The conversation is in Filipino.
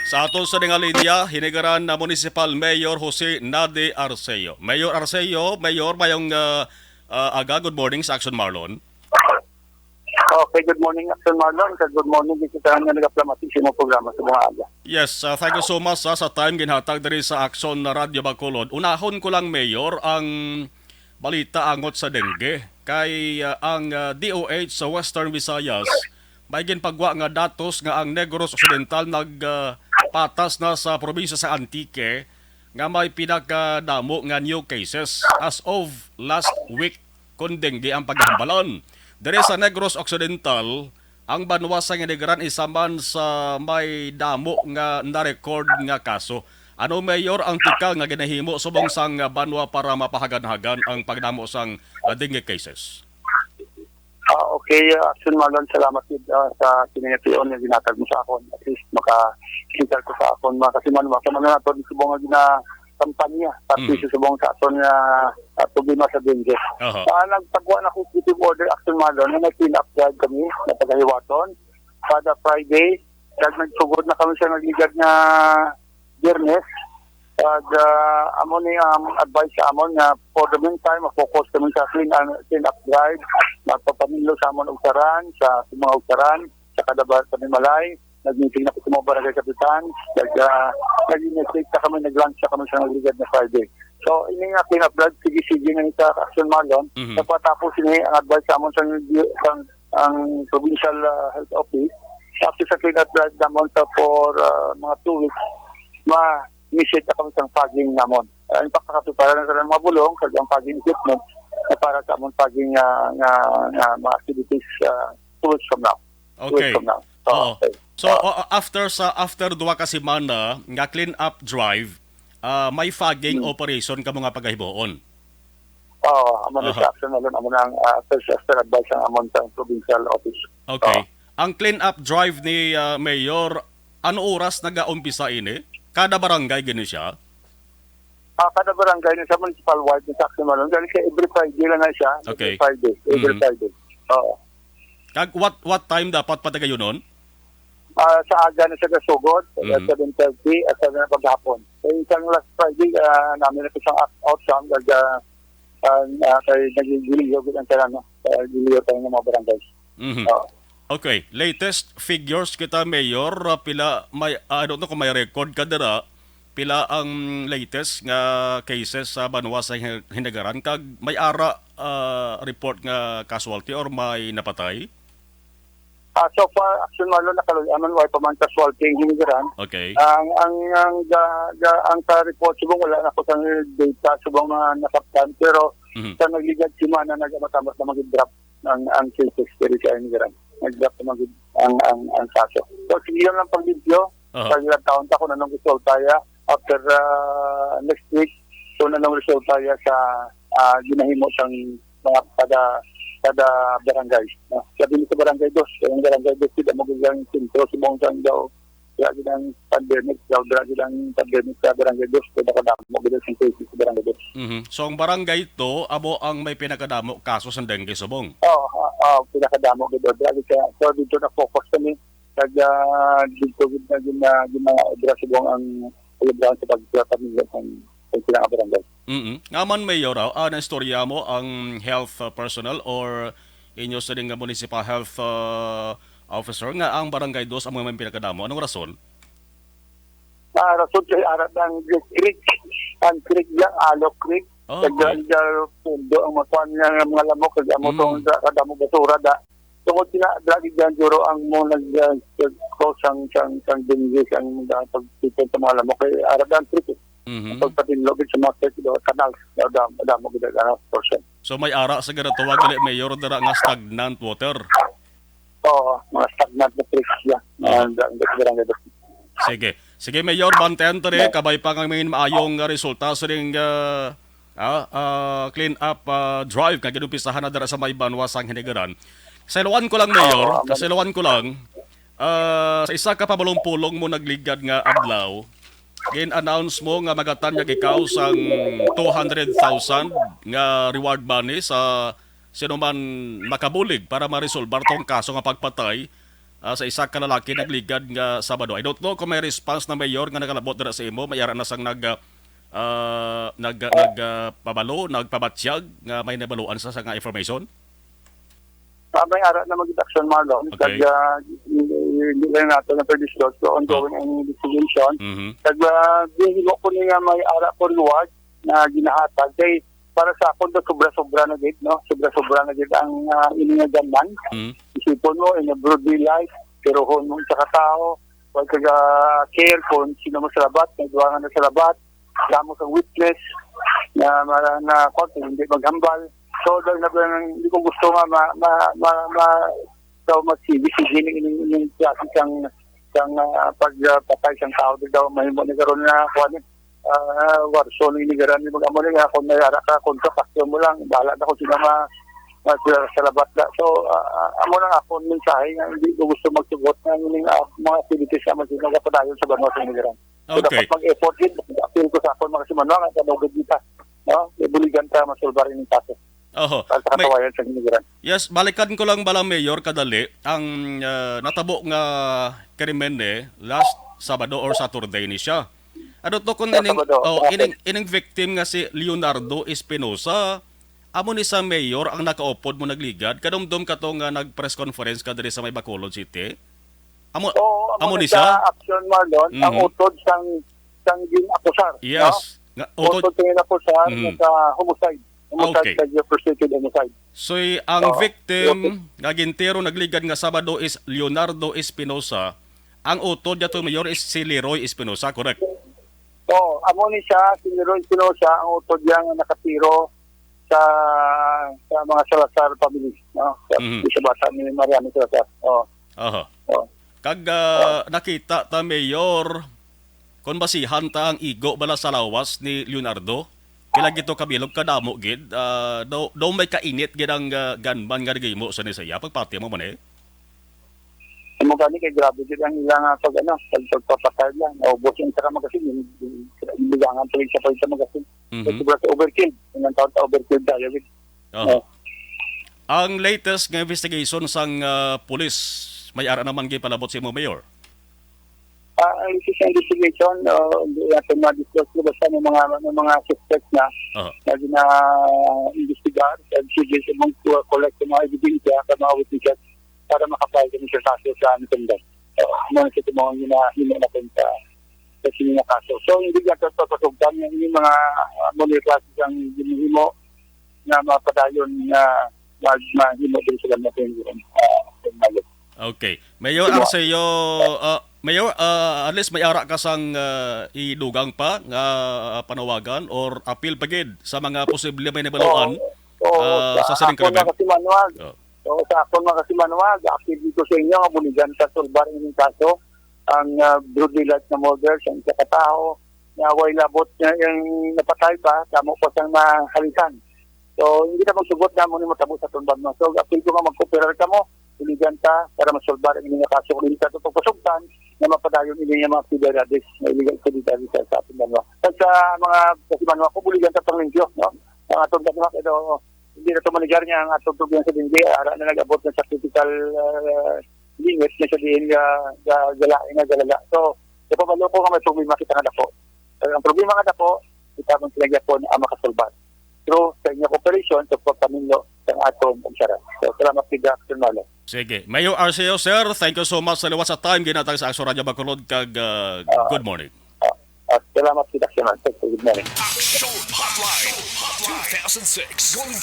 Sa aton sa nga linya, hinigaran na Municipal Mayor Jose Nade Arceo. Mayor Arceo, Mayor, mayong aga, good morning sa Action Marlon. Okay, good morning, Action Marlon. Good morning, bisitahan nga nag-aplamatisyon mo programa sa mga aga. Yes, thank you so much sa time ginhatag diri sa Action na Radio Bacolod. Unahon ko lang, Mayor, ang balita angot sa dengue. Kay ang DOH sa Western Visayas, may ginpagwa nga datos nga ang Negros Occidental nagpatas na sa probinsya sa Antique nga may pinakadamo nga new cases as of last week kung dengue ang paghambalon. Dere sa Negros Occidental, ang banwa sa Nginegaran isaman sa may damo nga na-record nga kaso. Ano, Mayor, ang tikal nga ginahimo subong sang banwa para mapahagan-hagan ang pagdamo sang dengue cases? Okay, Action Marlon, salamat sa sinayation na ginatag mo sa akon. At least makasintal ko sa akon. Kasi manwa sa mga nato, di subong nga kampanya pati sa subong sa akon nga problema sa dengue. Nagpagwa na executive order, Action Marlon, na nag-pin-up kami na tagahiwaton. Kada Friday, nagsugod na kami sa nagligad na Biyernes. Amo ni advice sa amon nga for the meantime focus kami sa clean up drive, magpapamilo sa amon ugsaran sa mga ugsaran sa kadabar sa Malay. Nag-meeting na ko sa mga barangay kapitan, nag-initiate sa kami, nag-launch sa kami sa nagligad na Friday. So ini nga clean up drive, sige nga sa Action Marlon. Napatapos ini ang advice sa amon sa ang provincial health office. After sa clean up drive namon for mga 2 weeks, initiate na kami sa fogging namon. Ang pagkakatuparan na sa mga bulong, sa ang fogging equipment na para sa among fogging mga activities 2 weeks from now. Okay. Okay. So after duwa ka semana nga clean up drive, may fogging operation ka mga pagahiboon. Amo na sa Action Marlon, amo na ang first advice ang amon sa provincial office. Okay. Ang clean up drive ni Mayor, ano oras nag-aumpisa ini? Kada barangay gani siya? Kada barangay na sa municipal ward ng Action Marlon. Dahil siya every Friday lang na siya. Okay. Every Friday. Oo. Kag what time dapat patagayon nun? Sa aga na siya gasugod, 7:30 at 7 na paghapon. So isang last Friday, namin na isang outcome kay nagigiliyo ang talan, nagigiliyo tayo ng mga barangay. Okay, latest figures kita, Mayor, pila may I don't know kung may record ka dira, pila ang latest nga cases sa banwa sa Hinigaran, kag may ara report nga casualty or may napatay? So far, Action Marlon, nakaluyaman wala pa man casualty ang Hinigaran. Okay. Ang sa report subong wala na ko sa data subong mga nasaktan, pero sa nagligad simana nagmatambas na mag-drop ang cases pero sa Hinigaran. Nag-drop na ang kaso. So sige lang pag-video, sa ilang taon ko na nung result tayo after next week, so na nung result tayo sa ginahimo sang mga kada barangay. Sabi ni sa barangay dos, yung barangay dos, sila magiging sintro, sumong sang daw, lagi ng pandemic, lagi ng pandemic sa barangay dos, kaya nakadamo, magiging sintro sa barangay dos. So ang barangay ito, abo ang may pinakadamo kaso sa dengue subong? Pinakadamo gito. So dito na focus kami, dito na mga subong ang kalibrahan sa pagpapamilya ng barangay. Ngaman, Mayor, na istorya mo ang health personnel or inyo sa nga municipal health officer nga ang barangay dos ang mga may pinakadamo. Anong rason? Rason kay arat ng creek. Ang creek dyan, Alo Creek. Nagdaan pundo ang makuha niya ng mga lamok. Kaya mo itong kadamo basura da. Tungkol lagi dyan, Juro, ang mo nag-close ang dengue, ang pagpipin sa mga lamok. Kaya arat ng creek. Pagpatinlogin sa mga kanal, damo gila na portion. So may ara sa ganatuwag gali, Mayor, dara nga stagnant water? Mga stagnant na creek siya. Sige, Mayor, bantayan to rin, kabay pa nga may maayong resulta sa ring clean up drive nga ginumpisahan na dara sa may banwa sang Hinigaran. Sailuan ko lang, Mayor, sa isa ka pabalong-pulong mo nagligad nga adlaw, gin-announce mo nga magatan nga ikaw sang 200,000 nga reward money sa sino man makabulig para ma-resolve tong kaso nga pagpatay sa isa ka lalaki nagligad nga Sabado. I don't know kung may response na mayor nga nakalabot dira sa imo, mayara na sang nagpabalo, nagpabatsyag nga may nabaluan sa nga information. May ara na mag-action, Marlon. Okay. Hindi lang natin na per-disclose. So, ongoing ang investigation. Mhm. Bihilo ko niya may ara ko reward na ginahatag. Kaya para sa ako, sobra-sobra na gid, no? Sobra-sobra na gid ang iningagan man. Mhm. Isipon mo, in a broad daylight, pero hon mo sa katao, wag ka care kung sino mo sa labat, may duwangan na sa labat, damo kang witness, na hindi maghambal. So, hindi ko gusto nga daw magsigi-sige yung klase kang pagpatay siyang tao. Daw may mo nagaroon na warso ng inigaran. Mag-amo nga, kung nayara ka, kung kapasyo mo lang, bahala na kung sino sa labat na. So, amo lang ako mensahe nga hindi ko gusto magsugot ng mga activities na magpadayon sa banwa sa inigaran. So, Okay. dapat mag-effort din. Appeal ko sa ako mga simanwa, at kanogod kita. No? Ibuligan ka, masulbarin yung kaso. Oho. Sa katawayan sa inigaran. Yes, balikan ko lang bala Mayor kadali ang natabo nga krimen last Sabado or Saturday ni siya. Ano to kung ining victim nga si Leonardo Espinosa, amo ni sa Mayor ang nakaupod mo nagligad kadumdum ka to nga nag-press conference ka diri sa may Bacolod City. Amo ni siya. Action, Marlon, ang utod sang ginakusar. Yes. No? Utod sang ginakusar sa homicide. Okay. Prosecuted homicide. So ang victim nga gintero nagligad nga Sabado is Leonardo Espinosa. Ang utod niya to Mayor is si Leroy Espinosa, correct? Amo ni siya, si Leroy Espinosa, ang utod niya nga nakatiro sa mga Salazar family, no? Sa bata ni Mariano Salazar. Aha. Kag nakita ta Mayor kon basihan ta ang igo bala sa lawas ni Leonardo. Kila gito kabilog kadamo gid daw may kainit gid ang gunman nga gimo sa ni saya pagpati mo man Amo gani kay grabe gid ang ilang pagpapatay lang. Ubos yung saka magasin, bilangan tuloy sa magasin. Sobra sa overkill. Ang taon ta overkill tayo gid. Ang latest nga investigation sang pulis may ara naman gid palabot si mo Mayor. Ang investigation, natin ma-disclose ko basta ng mga suspects na gina-investigar at sige sa mga collect ng mga ebidensya at mga witnesses para makapay kami sa kaso sa Antondan. Mga ito mga hina natin sa sininga kaso. So, hindi natin papasugdan yung mga muli-klase ang ginihimo na mapadayon na mahimo din sila natin yung Okay. Mayor, ang sayo Mayor, at least may ara ka sang idugang pa nga panawagan or appeal pagid sa mga posible may nabaluan sa sining krimen. Sa akon mga kasimanwag, appeal dito sa inyo, buligan sa sulbar ng kaso, ang broad daylight na murders, ang katao, na way labot yung napatay pa, kamo po siyang mahalikan. So, hindi na magsugot na mo ni matabo sa tulbag mo. So, appeal ko nga mag-cooperate ka mo, buligan ka para masulbar ang inyong kaso. Kung hindi ka ito pasugtan, na mapadayon niya mga activities na illegal activities sa ating banwa. At sa mga kasimanwa ko, buligan sa panglimpyo, no? Ang atong banwa, hindi na ito manigar niya ang atong tubig sa dinggi, ara na nag-abot na sa critical limit na sabihin galaga. So, napabalo ko nga may problema kita nga dako. Ang problema nga dako, kita mong silagya po na makasulbat. Through sa inyong operation, sa pagpaminlo ng atong pagsara. So, salamat kay Dr. Nolo. Sige. Mayor Arceo, sir, thank you so much sa liwas sa time ginatag sa Aksyon Radyo Bacolod kag good morning. Salamat kay Dr. Nolo. Good morning. Action Hotline 2006 going down